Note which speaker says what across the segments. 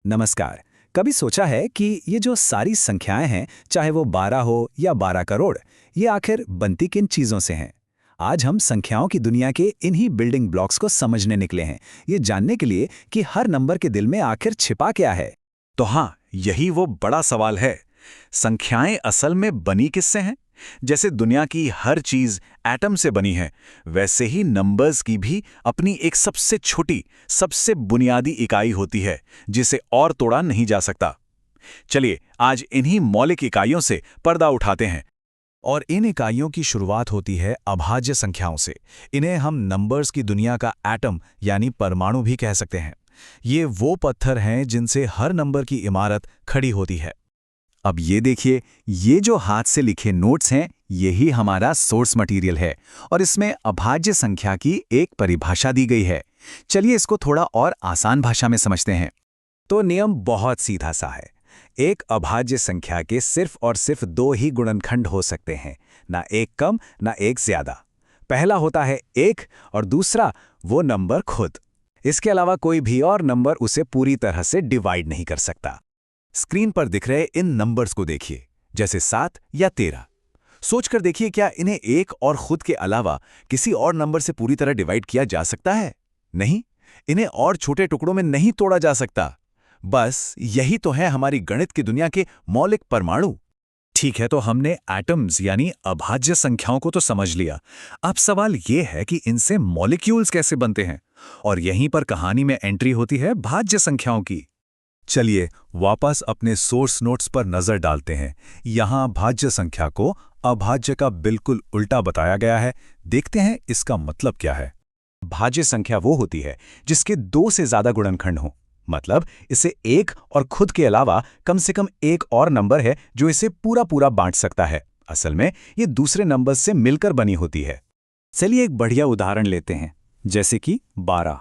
Speaker 1: नमस्कार। कभी सोचा है कि ये जो सारी संख्याएं हैं, चाहे वो 12 हो या 12 करोड़, ये आखिर बनती किन चीजों से हैं? आज हम संख्याओं की दुनिया के इन्हीं बिल्डिंग ब्लॉक्स को समझने निकले हैं, ये जानने के लिए कि हर नंबर के दिल में आखिर छिपा क्या है।
Speaker 2: तो हाँ, यही वो बड़ा सवाल है। संख्याएं असल में बनी किससे हैं? जैसे दुनिया की हर चीज एटम से बनी है, वैसे ही नंबर्स की भी अपनी एक सबसे छोटी, सबसे बुनियादी इकाई होती है, जिसे और तोड़ा नहीं जा सकता। चलिए, आज इन्हीं मौलिक इकाइयों से पर्दा उठाते हैं।
Speaker 1: और इन इकाइयों की शुरुआत होती है अभाज्य संख्याओं से। इन्हें हम नंबर्स की दुनिया का एटम यानी परमाणु भी कह सकते हैं। ये वो पत्थर हैं जिनसे हर नंबर की इमारत खड़ी होती है।
Speaker 2: अब ये देखिए, ये जो हाथ से लिखे नोट्स हैं, यही हमारा सोर्स मटेरियल है और इसमें अभाज्य संख्या की एक परिभाषा दी गई है। चलिए इसको थोड़ा और आसान भाषा में समझते हैं।
Speaker 1: तो नियम बहुत सीधा सा है। एक अभाज्य संख्या के सिर्फ और सिर्फ दो ही गुणनखंड हो सकते हैं, ना एक कम ना एक ज्यादा। पहला होता है एक और दूसरा वो नंबर खुद। इसके अलावा कोई भी और नंबर उसे पूरी तरह से डिवाइड नहीं कर सकता।
Speaker 2: स्क्रीन पर दिख रहे इन नंबर्स को देखिए, जैसे 7 या 13। सोचकर देखिए, क्या इन्हें एक और खुद के अलावा किसी और नंबर से पूरी तरह डिवाइड किया जा सकता है? नहीं, इन्हें और छोटे टुकड़ों में नहीं तोड़ा जा सकता। बस यही तो है हमारी गणित की दुनिया के मौलिक परमाणु।
Speaker 1: ठीक है, तो हमने एटम्स यानी अभाज्य संख्याओं को तो समझ लिया। अब सवाल ये है कि इनसे मॉलिक्यूल्स कैसे बनते हैं, और यहीं पर कहानी में एंट्री होती है भाज्य संख्याओं की।
Speaker 2: चलिए वापस अपने सोर्स नोट्स पर नजर डालते हैं। यहाँ भाज्य संख्या को अभाज्य का बिल्कुल उल्टा बताया गया है। देखते हैं इसका मतलब क्या है।
Speaker 1: भाज्य संख्या वो होती है जिसके दो से ज्यादा गुणनखंड हों। मतलब इसे एक और खुद के अलावा कम से कम एक और नंबर है जो इसे पूरा पूरा बांट सकता है। असल में ये दूसरे नंबर से मिलकर बनी होती है। चलिए एक बढ़िया उदाहरण लेते हैं, जैसे कि 12।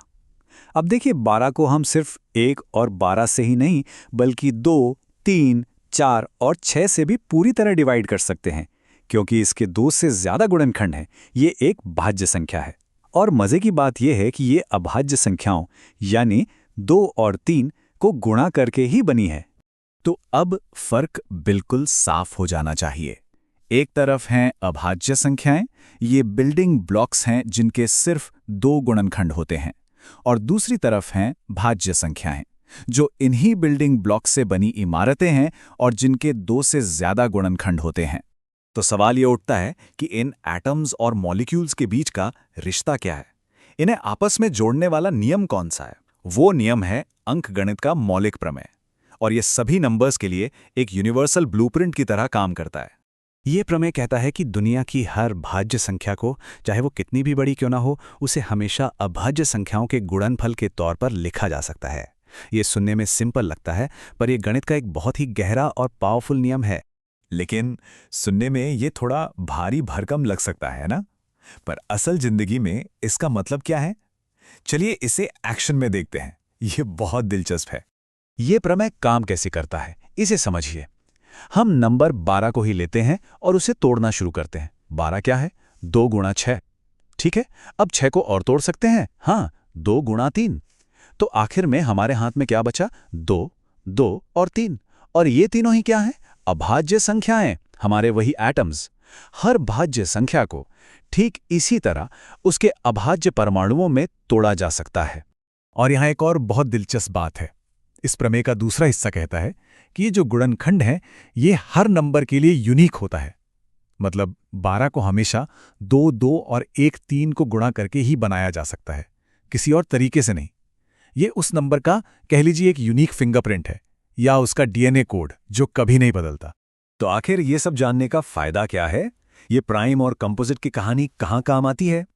Speaker 1: अब देखिए, 12 को हम सिर्फ 1 और 12 से ही नहीं, बल्कि 2, 3, 4 और 6 से भी पूरी तरह डिवाइड कर सकते हैं, क्योंकि इसके दो से ज्यादा गुणनखंड हैं। ये एक भाज्य संख्या है। और मजे की बात यह है कि ये अभाज्य संख्याओं यानी 2 और 3 को गुणा करके ही बनी है। तो अब फर्क बिल्कुल साफ हो जाना चाहिए। एक तरफ हैं अभाज्य संख्याएं, ये बिल्डिंग ब्लॉक्स हैं जिनके सिर्फ 2 गुणनखंड होते हैं, और दूसरी तरफ हैं भाज्य संख्याएं, जो इन्हीं बिल्डिंग ब्लॉक से बनी इमारतें हैं और जिनके 2 से ज्यादा गुणनखंड होते हैं। तो सवाल ये उठता है कि इन एटम्स और मॉलिक्यूल्स के बीच का रिश्ता क्या है? इन्हें आपस में जोड़ने वाला नियम कौन सा है? वो नियम है अंकगणित का मौलिक प्रमेय, और ये सभी नंबर्स के लिए एक यूनिवर्सल ब्लूप्रिंट की तरह काम करता है। ये प्रमेय कहता है कि दुनिया की हर भाज्य संख्या को, चाहे वो कितनी भी बड़ी क्यों ना हो, उसे हमेशा अभाज्य संख्याओं के गुणनफल के तौर पर लिखा जा सकता है। ये सुनने में सिंपल लगता है, पर यह गणित का एक बहुत ही गहरा और पावरफुल नियम है।
Speaker 2: लेकिन सुनने में ये थोड़ा भारी भरकम लग सकता है ना? पर असल जिंदगी में इसका मतलब क्या है? चलिए इसे एक्शन में देखते हैं। ये बहुत दिलचस्प है।
Speaker 1: ये प्रमेय काम कैसे करता है, इसे समझिए। हम नंबर 12 को ही लेते हैं और उसे तोड़ना शुरू करते हैं। 12 क्या है? 2 गुणा 6। ठीक है, अब 6 को और तोड़ सकते हैं। हाँ, 2 गुणा 3। तो आखिर में हमारे हाथ में क्या बचा? 2, 2 और 3। और ये तीनों ही क्या हैं? अभाज्य संख्याएं, हमारे वही एटम्स। हर भाज्य संख्या को ठीक इसी तरह उसके अभाज्य परमाणुओं में तोड़ा जा सकता है।
Speaker 2: और यहाँ एक और बहुत दिलचस्प बात है। इस प्रमेय का दूसरा हिस्सा कहता है कि ये जो गुणनखंड है, ये हर नंबर के लिए यूनिक होता है। मतलब 12 को हमेशा 2, 2 और 1, 3 को गुणा करके ही बनाया जा सकता है, किसी और तरीके से नहीं। ये उस नंबर का, कह लीजिए, एक यूनिक फिंगरप्रिंट है, या उसका डीएनए कोड जो कभी नहीं बदलता।
Speaker 1: तो आखिर ये सब जानने का फायदा क्या है? ये प्राइम और कंपोजिट की कहानी कहाँ काम आती है?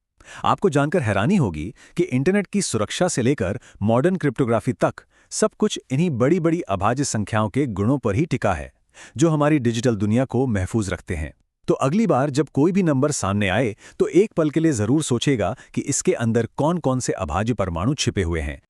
Speaker 1: आपको जानकर हैरानी होगी कि इंटरनेट की सुरक्षा से लेकर मॉडर्न क्रिप्टोग्राफी तक सब कुछ इन्हीं बड़ी बड़ी अभाज्य संख्याओं के गुणों पर ही टिका है, जो हमारी डिजिटल दुनिया को महफूज रखते हैं। तो अगली बार जब कोई भी नंबर सामने आए, तो एक पल के लिए जरूर सोचेगा कि इसके अंदर कौन कौन से अभाज्य परमाणु छिपे हुए हैं।